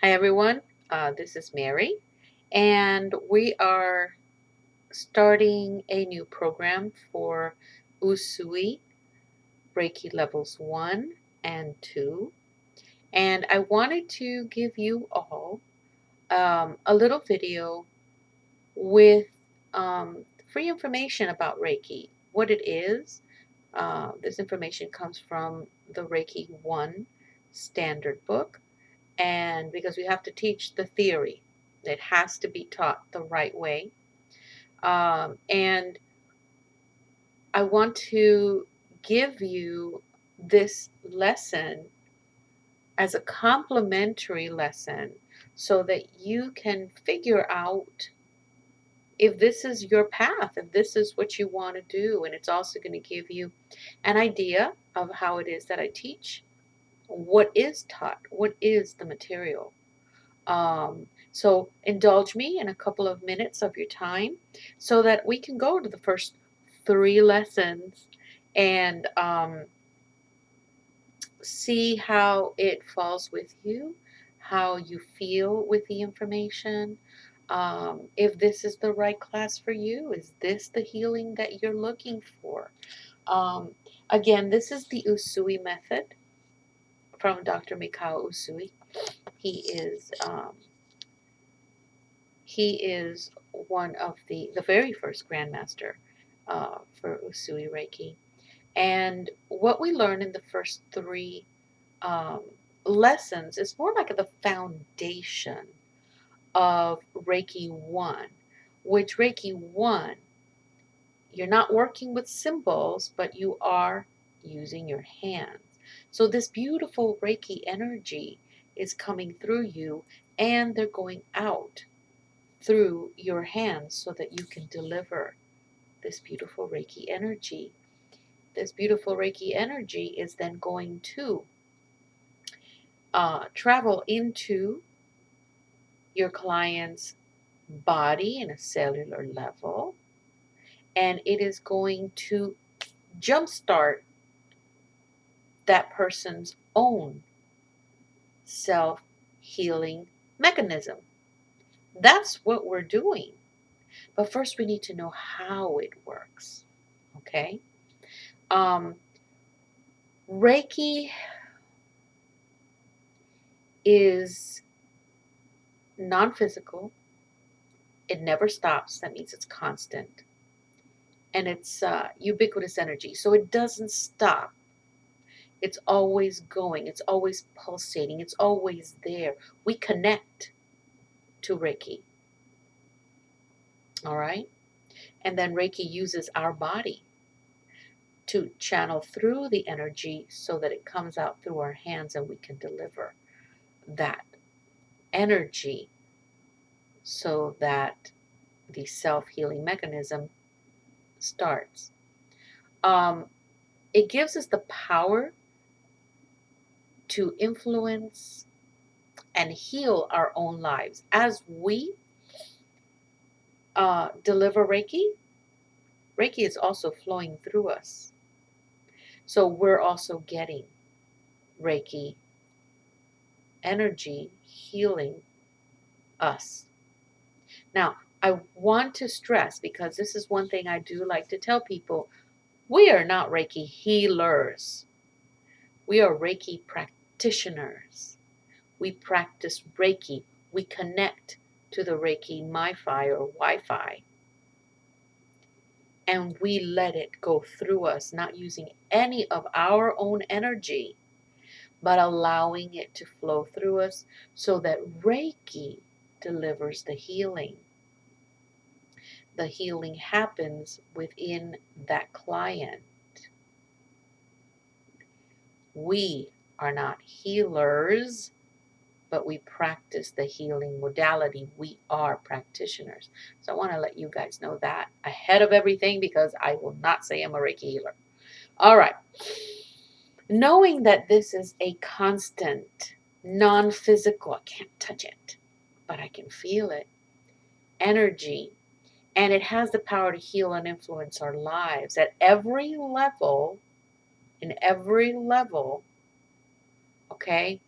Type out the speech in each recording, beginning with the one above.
Hi everyone, this is Mary, and we are starting a new program for Usui Reiki levels 1 and 2. And I wanted to give you all a little video with free information about Reiki, what it is. This information comes from the Reiki 1 standard book. And because we have to teach the theory, it has to be taught the right way. And I want to give you this lesson as a complementary lesson so that you can figure out if this is your path, if this is what you want to do. And it's also going to give you an idea of how it is that I teach, what is taught, what is the material. So indulge me in a couple of minutes of your time so that we can go to the first 3 lessons and see how it falls with you, how you feel with the information, if this is the right class for you, is this the healing that you're looking for? Um, Again, this is the Usui method from Dr. Mikao Usui. He is He is one of the very first grandmaster for Usui Reiki. And what we learn in the first 3 um, lessons is more like the foundation of Reiki 1, which Reiki 1, you're not working with symbols, but you are using your hands. So this beautiful Reiki energy is coming through you and they're going out through your hands so that you can deliver this beautiful Reiki energy. This beautiful Reiki energy is then going to travel into your client's body in a cellular level, and it is going to jumpstart that person's own self-healing mechanism. That's what we're doing. But first we need to know how it works. Okay? Um, Reiki is non-physical. It never stops. That means it's constant. And it's ubiquitous energy. So it doesn't stop. It's always going. It's always pulsating. It's always there. We connect to Reiki. All right? And then Reiki uses our body to channel through the energy so that it comes out through our hands and we can deliver that energy so that the self-healing mechanism starts. It gives us the power to influence and heal our own lives. As we deliver Reiki, Reiki is also flowing through us. So we're also getting Reiki energy healing us. Now, I want to stress, because this is one thing I do like to tell people, we are not Reiki healers. We are Reiki practitioners. We practice Reiki. We connect to the Reiki MiFi or Wi-Fi. And we let it go through us, not using any of our own energy, but allowing it to flow through us so that Reiki delivers the healing. The healing happens within that client. We are not healers, but we practice the healing modality. We are practitioners. So I want to let you guys know that ahead of everything, because I will not say I'm a Reiki healer. All right. Knowing that this is a constant, non-physical, I can't touch it, but I can feel it, energy, and it has the power to heal and influence our lives at every level, in every level, okay?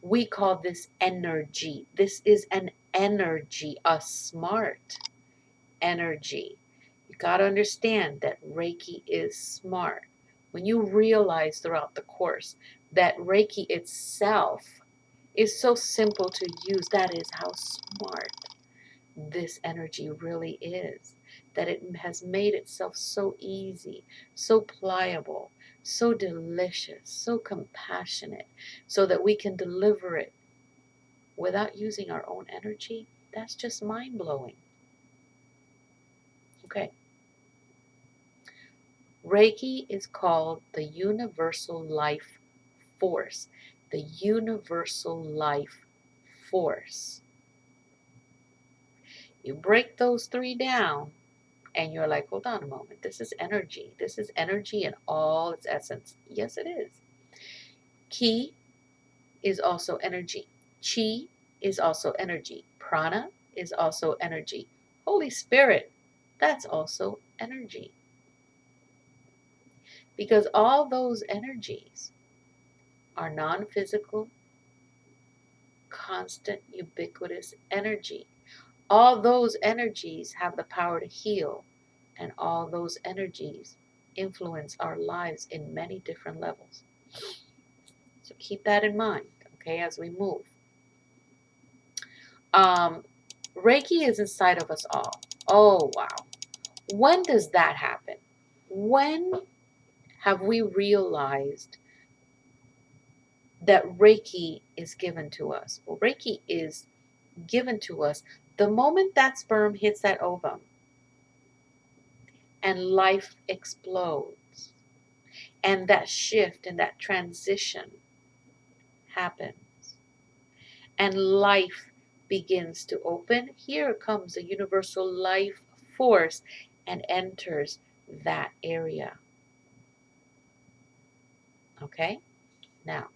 We call this energy. This is an energy, a smart energy. You got to understand that Reiki is smart. When you realize throughout the course that Reiki itself is so simple to use, that is how smart this energy really is. That it has made itself so easy, so pliable, so delicious, so compassionate, so that we can deliver it without using our own energy. That's just mind-blowing. Okay. Reiki is called the universal life force. The universal life force. You break those three down and you're like, hold on a moment. This is energy. This is energy in all its essence. Yes, it is. Ki is also energy. Chi is also energy. Prana is also energy. Holy Spirit, that's also energy. Because all those energies are non-physical, constant, ubiquitous energy. All those energies have the power to heal, and all those energies influence our lives in many different levels. So keep that in mind, okay, as we move. Reiki is inside of us all. Oh, wow. When does that happen? When have we realized that Reiki is given to us? Well, Reiki is given to us the moment that sperm hits that ovum and life explodes, and that shift and that transition happens, and life begins to open. Here comes the universal life force and enters that area. Okay? Now,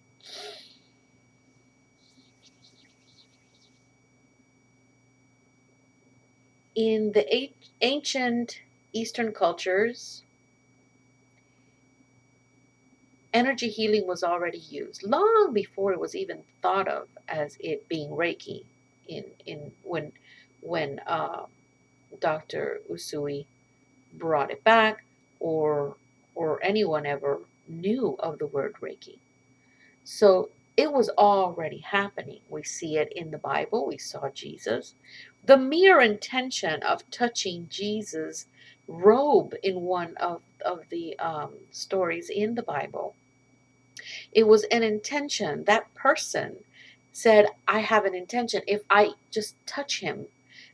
in the ancient Eastern cultures, energy healing was already used long before it was even thought of as it being Reiki. When Dr. Usui brought it back, or anyone ever knew of the word Reiki. So it was already happening. We see it in the Bible. We saw Jesus. The mere intention of touching Jesus' robe in one of the stories in the Bible, it was an intention. That person said, I have an intention. If I just touch him,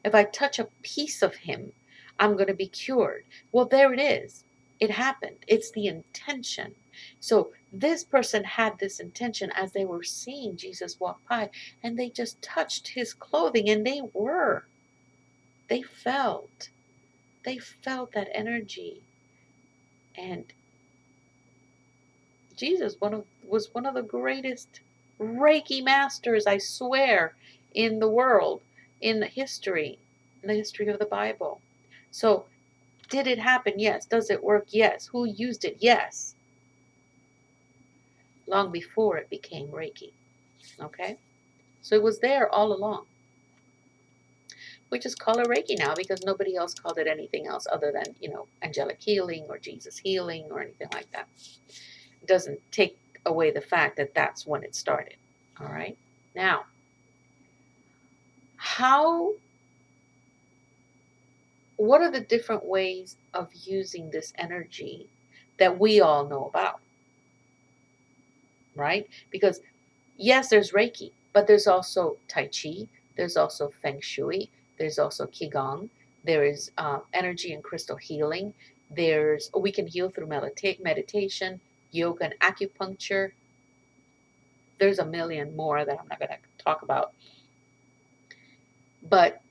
if I touch a piece of him, I'm going to be cured. Well, there it is. It happened. It's the intention. So this person had this intention as they were seeing Jesus walk by, and they just touched his clothing, and they felt that energy. And Jesus was one of the greatest Reiki masters, I swear, in the world, in the history of the Bible. So, did it happen? Yes. Does it work? Yes. Who used it? Yes. Long before it became Reiki. Okay? So it was there all along. We just call it Reiki now because nobody else called it anything else other than, angelic healing or Jesus healing or anything like that. It doesn't take away the fact that that's when it started. All right? Now, what are the different ways of using this energy that we all know about? Right? Because yes, there's Reiki, but there's also Tai Chi, there's also Feng Shui, there's also Qigong, there is energy and crystal healing, we can heal through meditation, yoga and acupuncture. There's a million more that I'm not going to talk about. But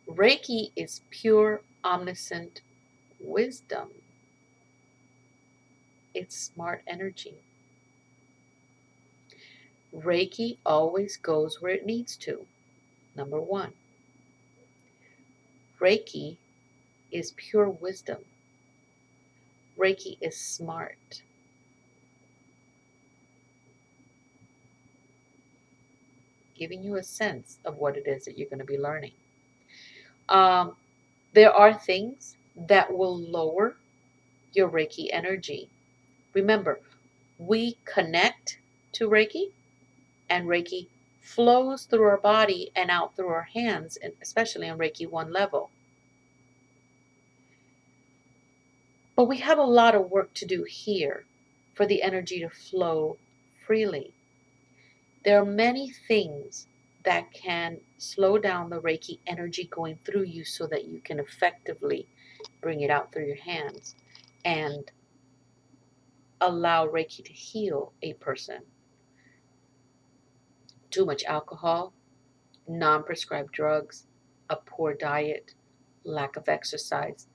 Reiki is pure, omniscient wisdom. It's smart energy. Reiki always goes where it needs to. Number one, Reiki is pure wisdom. Reiki is smart. giving you a sense of what it is that you're going to be learning. There are things that will lower your Reiki energy. Remember, we connect to Reiki, and Reiki flows through our body and out through our hands, and especially on Reiki 1 level. But we have a lot of work to do here for the energy to flow freely. There are many things that can slow down the Reiki energy going through you so that you can effectively bring it out through your hands and allow Reiki to heal a person. Too much alcohol, non-prescribed drugs, a poor diet, lack of exercise,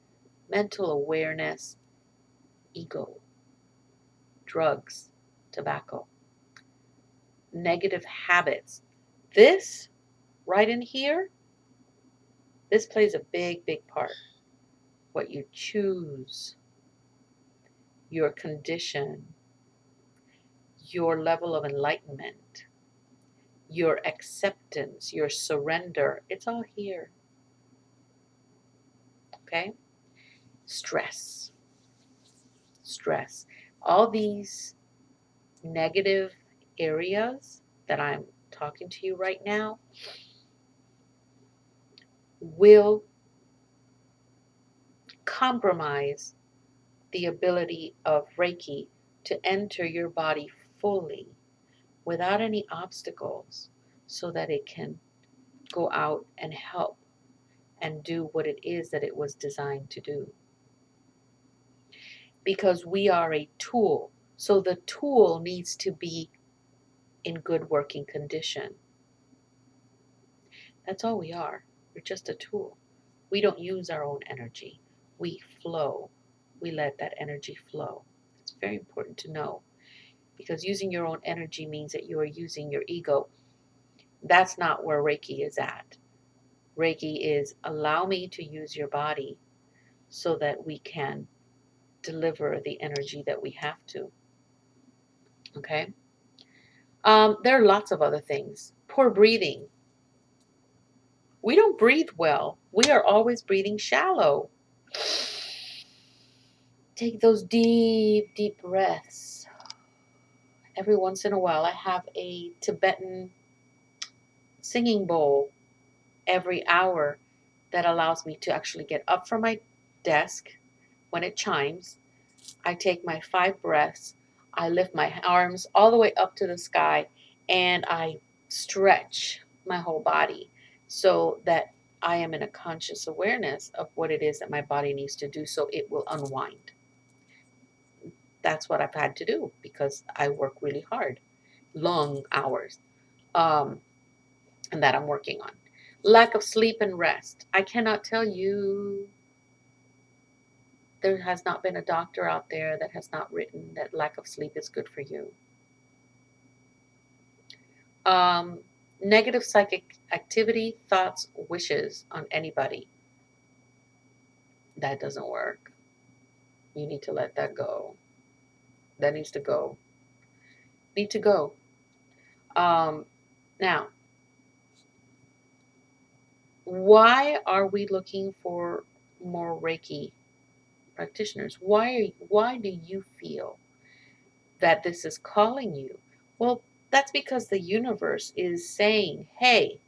mental awareness, ego, drugs, tobacco, negative habits. This right in here, this plays a big, big part. What you choose, your condition, your level of enlightenment, your acceptance, your surrender, it's all here. Okay? Stress. All these negative areas that I'm talking to you right now will compromise the ability of Reiki to enter your body fully without any obstacles so that it can go out and help and do what it is that it was designed to do. Because we are a tool, so the tool needs to be in good working condition. That's all we are. We're just a tool. We don't use our own energy. We flow. We let that energy flow. It's very important to know, because using your own energy means that you are using your ego. That's not where Reiki is at. Reiki is allow me to use your body so that we can deliver the energy that we have to. Okay? There are lots of other things. Poor breathing. We don't breathe well. We are always breathing shallow. Take those deep, deep breaths. Every once in a while, I have a Tibetan singing bowl every hour that allows me to actually get up from my desk when it chimes. I take my 5 breaths. I lift my arms all the way up to the sky, and I stretch my whole body so that I am in a conscious awareness of what it is that my body needs to do so it will unwind. That's what I've had to do because I work really hard, long hours, and that I'm working on. Lack of sleep and rest. I cannot tell you, there has not been a doctor out there that has not written that lack of sleep is good for you. Negative psychic activity, thoughts, wishes on anybody. That doesn't work. You need to let that go. That needs to go. Need to go. Now, why are we looking for more Reiki practitioners? Why do you feel that this is calling you? Well, that's because the universe is saying, hey,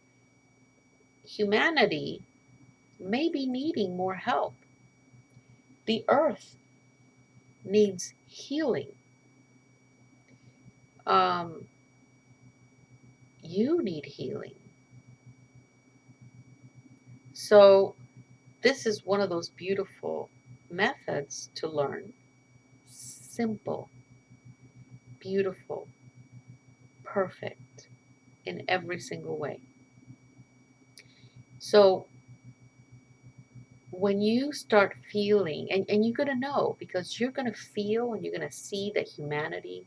humanity may be needing more help. The earth needs healing. You need healing. So this is one of those beautiful methods to learn. Simple, beautiful, perfect in every single way. So when you start feeling, and you're going to know, because you're going to feel and you're going to see that humanity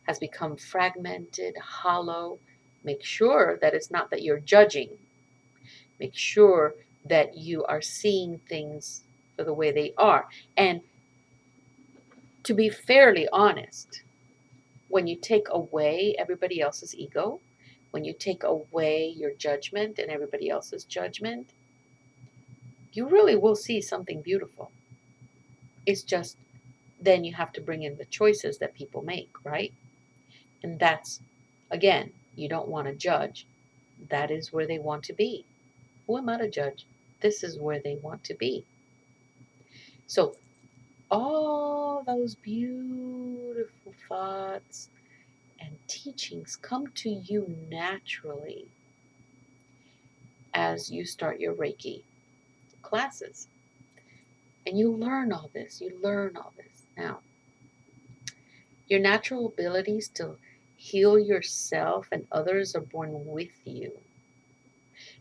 has become fragmented, hollow. Make sure that it's not that you're judging. Make sure that you are seeing things for the way they are. And to be fairly honest, when you take away everybody else's ego, when you take away your judgment and everybody else's judgment, you really will see something beautiful. It's just then you have to bring in the choices that people make, right? And that's, again, you don't want to judge. That is where they want to be. Who am I to judge? This is where they want to be. So all those beautiful thoughts and teachings come to you naturally as you start your Reiki classes. And you learn all this. You learn all this. Now, your natural abilities to heal yourself and others are born with you.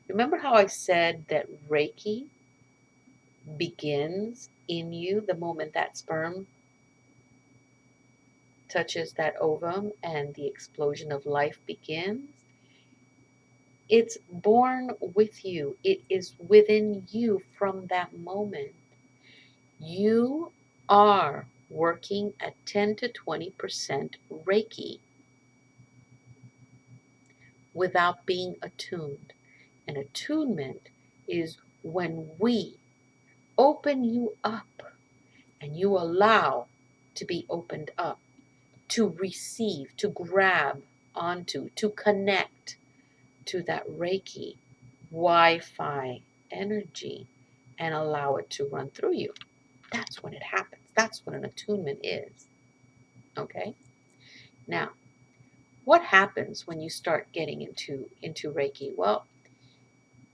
Remember how I said that Reiki begins in you the moment that sperm touches that ovum and the explosion of life begins? It's born with you. It is within you from that moment. You are working at 10 to 20% Reiki without being attuned. And attunement is when we open you up and you allow to be opened up, to receive, to grab onto, to connect to that Reiki Wi-Fi energy and allow it to run through you. That's when it happens. That's what an attunement is. Okay? Now, what happens when you start getting into Reiki? Well,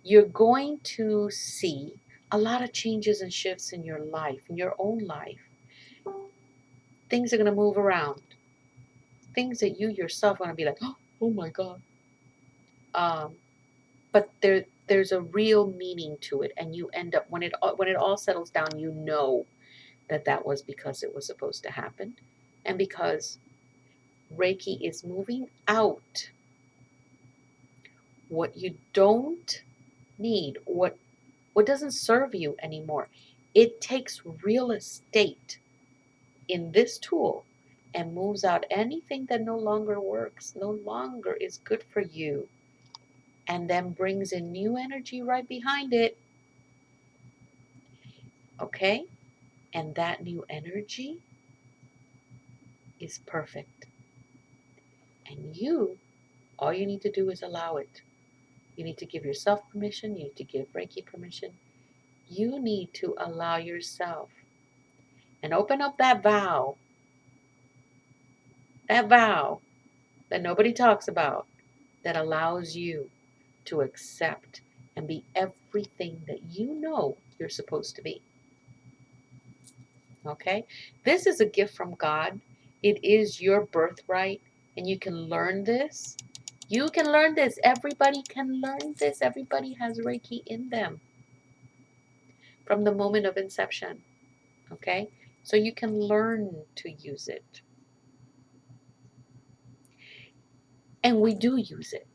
you're going to see a lot of changes and shifts in your life, in your own life. Things are going to move around. Things that you yourself are going to be like, oh my God. But there's a real meaning to it, and you end up when it all settles down, you know that was because it was supposed to happen, and because Reiki is moving out what you don't need, what doesn't serve you anymore. It takes real estate in this tool and moves out anything that no longer works, no longer is good for you, and then brings in new energy right behind it. Okay? And that new energy is perfect. And all you need to do is allow it. You need to give yourself permission. You need to give Reiki permission. You need to allow yourself and open up that vow that nobody talks about, that allows you to accept and be everything that you know you're supposed to be. Okay? This is a gift from God. It is your birthright, and you can learn this. You can learn this. Everybody can learn this. Everybody has Reiki in them from the moment of inception. Okay? So you can learn to use it. And we do use it.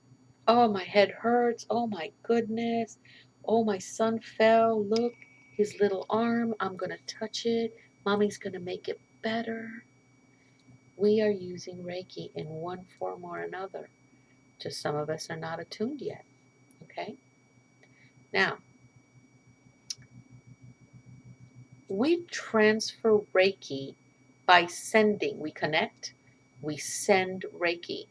Oh, my head hurts. Oh, my goodness. Oh, my son fell. Look, his little arm. I'm going to touch it. Mommy's going to make it better. We are using Reiki in one form or another. Just some of us are not attuned yet. Okay? Now, we transfer Reiki by sending. We connect, we send Reiki.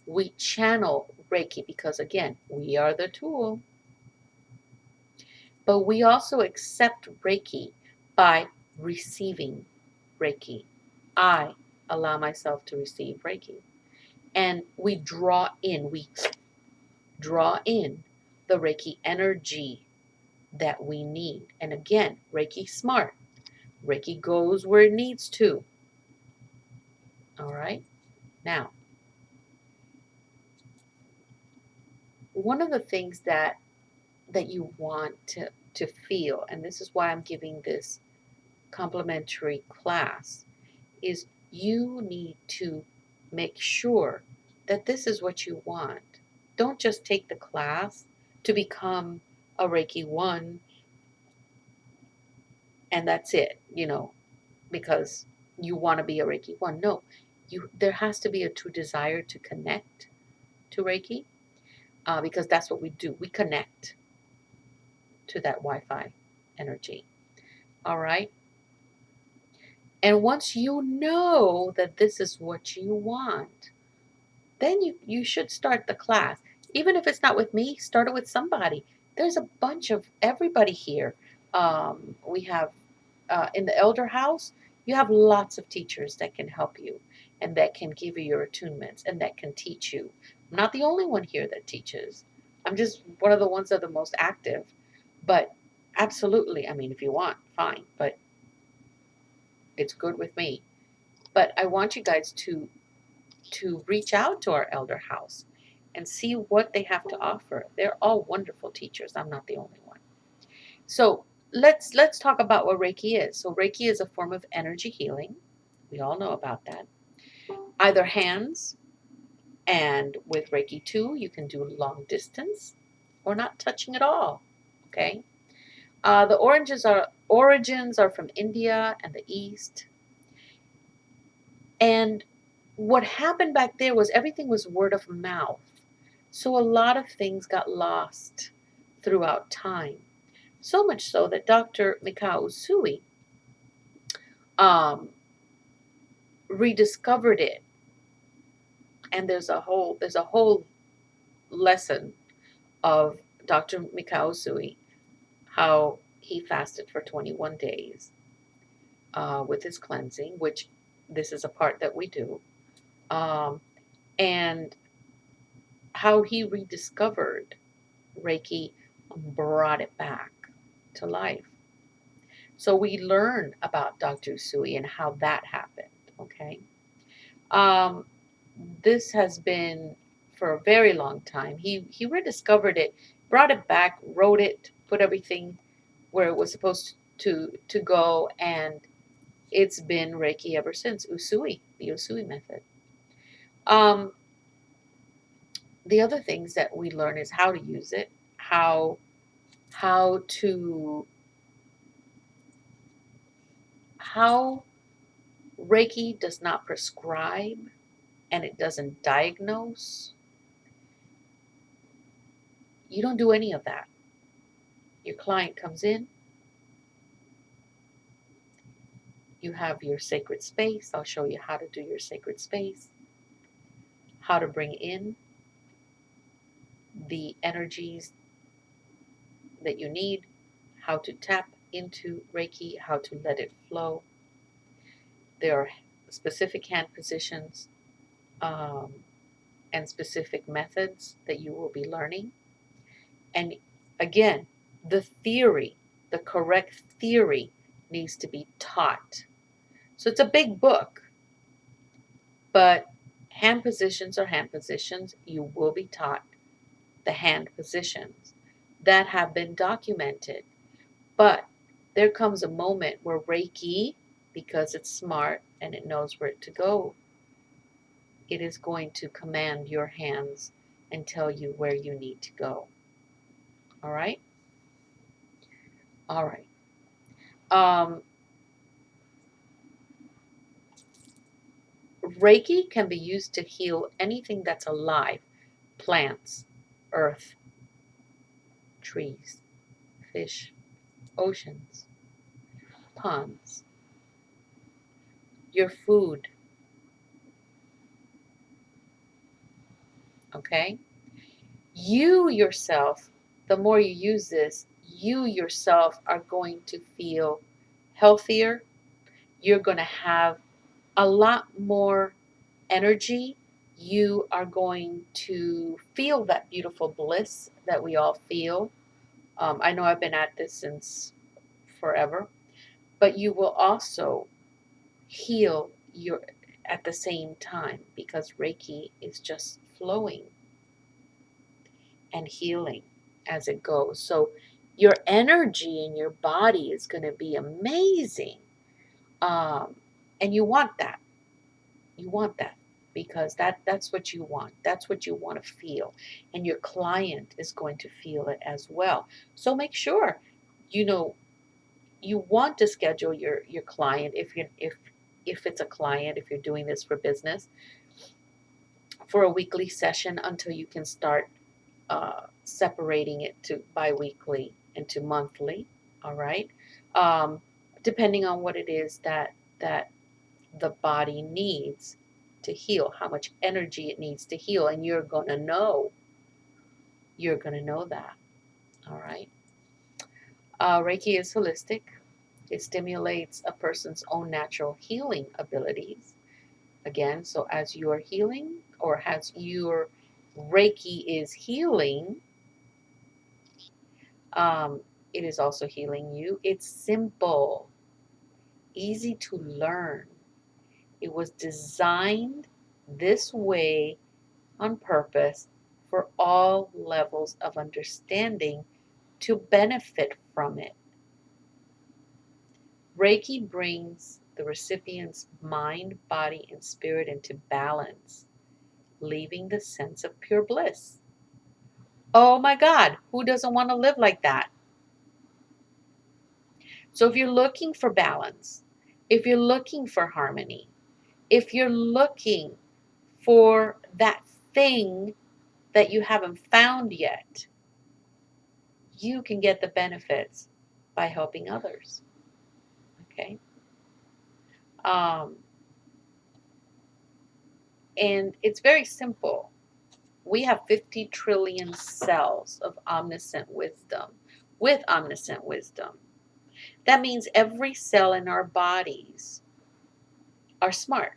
We channel Reiki because, again, we are the tool. But we also accept Reiki by receiving Reiki. I allow myself to receive Reiki. And we draw in the Reiki energy that we need. And again, Reiki smart. Reiki goes where it needs to. All right? Now, one of the things that you want to feel, and this is why I'm giving this complimentary class, is you need to make sure that this is what you want. Don't just take the class to become a Reiki 1 and that's it, because you want to be a Reiki 1. No, there has to be a true desire to connect to Reiki. because that's what we do. We connect to that Wi-Fi energy. All right. And once you know that this is what you want, then you should start the class. Even if it's not with me, start it with somebody. There's a bunch of everybody here. We have in the elder house, you have lots of teachers that can help you and that can give you your attunements and that can teach you. I'm not the only one here that teaches. I'm just one of the ones that are the most active. But absolutely, I mean, if you want, fine. But it's good with me. But I want you guys to reach out to our elder house and see what they have to offer. They're all wonderful teachers. I'm not the only one. So let's talk about what Reiki is. So Reiki is a form of energy healing. We all know about that. Either hands, and with Reiki 2, you can do long distance or not touching at all. Okay. The origins are from India and the East. And what happened back there was everything was word of mouth. So a lot of things got lost throughout time. So much so that Dr. Mikao Usui um, rediscovered it. And there's a whole lesson of Dr. Mikao Usui, how he fasted for 21 days with his cleansing, which this is a part that we do, and how he rediscovered Reiki, brought it back to life. So we learn about Dr. Usui and how that happened. Okay, this has been for a very long time. He rediscovered it, brought it back, wrote it, put everything where it was supposed to go, and it's been Reiki ever since. Usui, the Usui method. Um, the other things that we learn is how to use it, how to how Reiki does not prescribe and it doesn't diagnose. You don't do any of that. Your client comes in, you have your sacred space. I'll show you how to do your sacred space, how to bring in the energies that you need, how to tap into Reiki, how to let it flow. There are specific hand positions and specific methods that you will be learning. And again, the theory, the correct theory needs to be taught. So it's a big book, but hand positions are hand positions. You will be taught the hand positions that have been documented. But there comes a moment where Reiki, because it's smart and it knows where to go, it is going to command your hands and tell you where you need to go. All right? All right. Reiki can be used to heal anything that's alive: plants, earth, trees, fish, oceans, ponds, your food. Okay? You yourself, the more you use this, you yourself are going to feel healthier. You're going to have a lot more energy. You are going to feel that beautiful bliss that we all feel. I know I've been at this since forever, but you will also heal your at the same time because Reiki is just flowing and healing as it goes. So your energy in your body is going to be amazing. And you want that. You want that because that's what you want. That's what you want to feel. And your client is going to feel it as well. So make sure, you know, you want to schedule your client if it's a client, if you're doing this for business, for a weekly session until you can start separating it to biweekly and to monthly. All right, um, depending on what it is that the body needs to heal, how much energy it needs to heal, and you're gonna know. You're gonna know that. All right. Reiki is holistic. It stimulates a person's own natural healing abilities. Again, so as you are healing, or as your Reiki is healing, um, it is also healing you. It's simple, easy to learn. It was designed this way on purpose for all levels of understanding to benefit from it. Reiki brings the recipient's mind, body, and spirit into balance, leaving the sense of pure bliss. Oh my God, who doesn't want to live like that? So if you're looking for balance, if you're looking for harmony, if you're looking for that thing that you haven't found yet, you can get the benefits by helping others. Okay? Um, and it's very simple. We have 50 trillion cells of omniscient wisdom, with omniscient wisdom. That means every cell in our bodies are smart.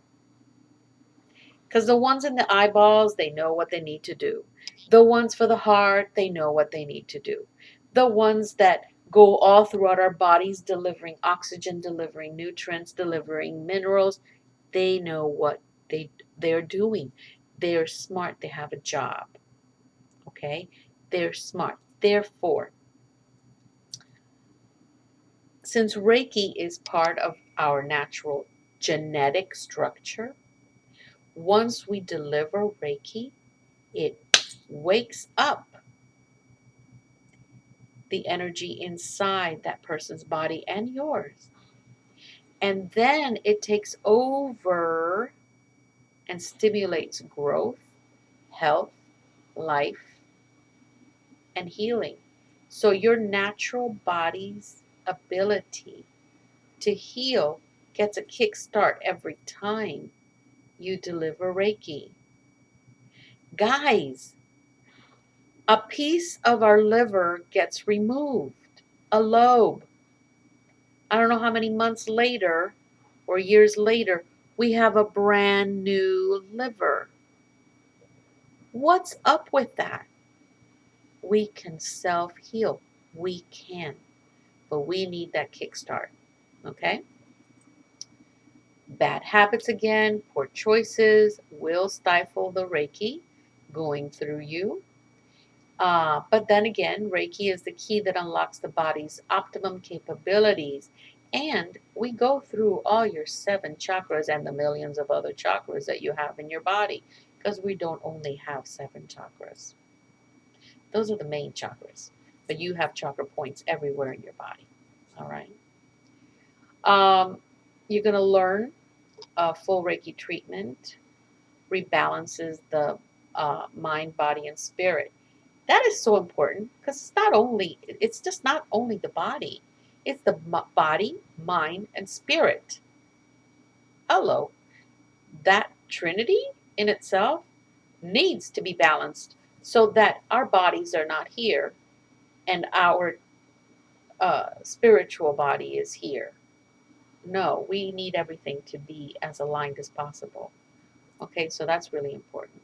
Because the ones in the eyeballs, they know what they need to do. The ones for the heart, they know what they need to do. The ones that go all throughout our bodies, delivering oxygen, delivering nutrients, delivering minerals, they know what they're doing. They're smart. They have a job. Okay? They're smart. Therefore, since Reiki is part of our natural genetic structure, once we deliver Reiki, it wakes up the energy inside that person's body and yours. And then it takes over and stimulates growth, health, life, and healing. So your natural body's ability to heal gets a kickstart every time you deliver Reiki. Guys, a piece of our liver gets removed, a lobe. I don't know how many months later or years later, we have a brand new liver. What's up with that? We can self heal. We can. But we need that kickstart. Okay? Bad habits again, poor choices will stifle the Reiki going through you. But then again, Reiki is the key that unlocks the body's optimum capabilities. And we go through all your 7 chakras and the millions of other chakras that you have in your body, because we don't only have 7 chakras. Those are the main chakras, but you have chakra points everywhere in your body. All right. You're going to learn a full Reiki treatment rebalances the mind, body, and spirit. That is so important, because it's just not only the body, it's the body, mind, and spirit. Hello. That trinity in itself needs to be balanced so that our bodies are not here and our spiritual body is here. No, we need everything to be as aligned as possible. Okay, so that's really important.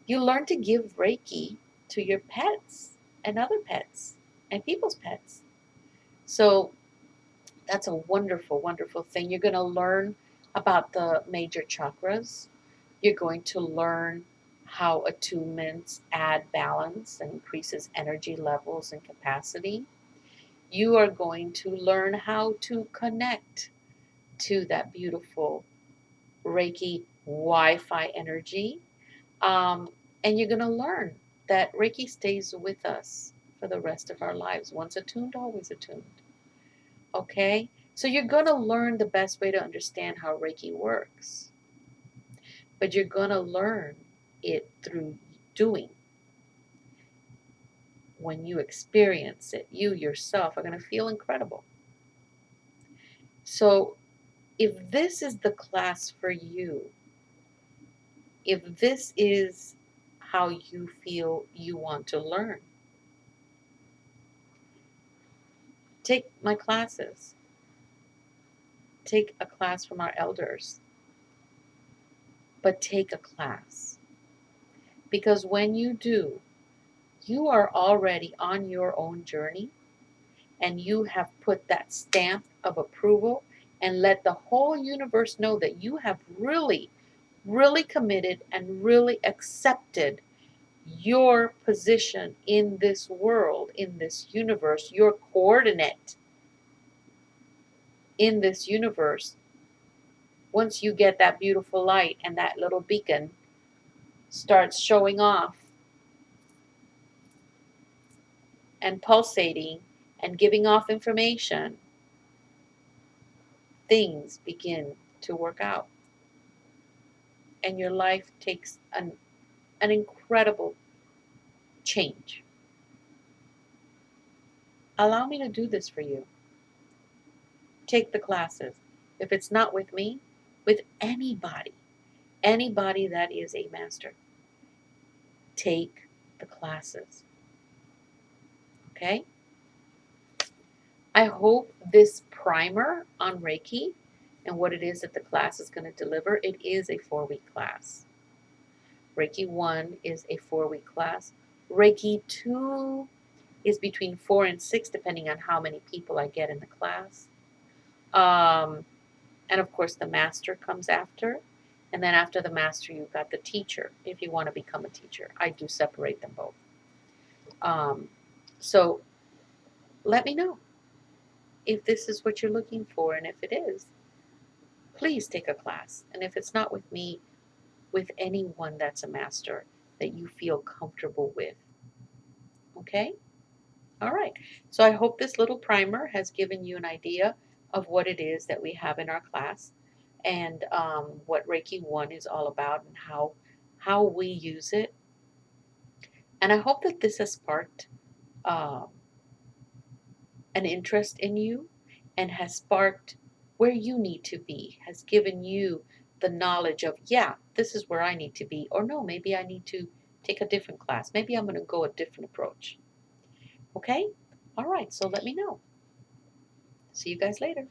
You learn to give Reiki to your pets and other pets and people's pets. So that's a wonderful, wonderful thing. You're going to learn about the major chakras. You're going to learn how attunements add balance and increases energy levels and capacity. You are going to learn how to connect to that beautiful Reiki Wi-Fi energy. And you're going to learn that Reiki stays with us for the rest of our lives. Once attuned, always attuned. Okay? So you're going to learn the best way to understand how Reiki works. But you're going to learn it through doing. when you experience it, you yourself are going to feel incredible. So if this is the class for you, if this is how you feel you want to learn, take my classes. Take a class from our elders, but take a class. Because when you do, you are already on your own journey and you have put that stamp of approval and let the whole universe know that you have really, really committed and really accepted your position in this world, in this universe, your coordinate in this universe. Once you get that beautiful light and that little beacon starts showing off and pulsating and giving off information, things begin to work out. And your life takes an incredible change. Allow me to do this for you. Take the classes. If it's not with me, with anybody that is a master, take the classes. Okay? I hope this primer on Reiki and what it is that the class is going to deliver, it is a 4-week class. Reiki 1 is a 4-week class. Reiki 2 is between 4 and 6, depending on how many people I get in the class. And of course, the master comes after. And then after the master, you've got the teacher, if you want to become a teacher. I do separate them both. So let me know if this is what you're looking for. And if it is, please take a class. And if it's not with me, with anyone that's a master that you feel comfortable with. Okay? All right. So I hope this little primer has given you an idea of what it is that we have in our class and what Reiki 1 is all about and how we use it. And I hope that this has sparked um, an interest in you and has sparked where you need to be, has given you the knowledge of, yeah, this is where I need to be. Or no, maybe I need to take a different class. Maybe I'm going to go a different approach. Okay? All right. So let me know. See you guys later.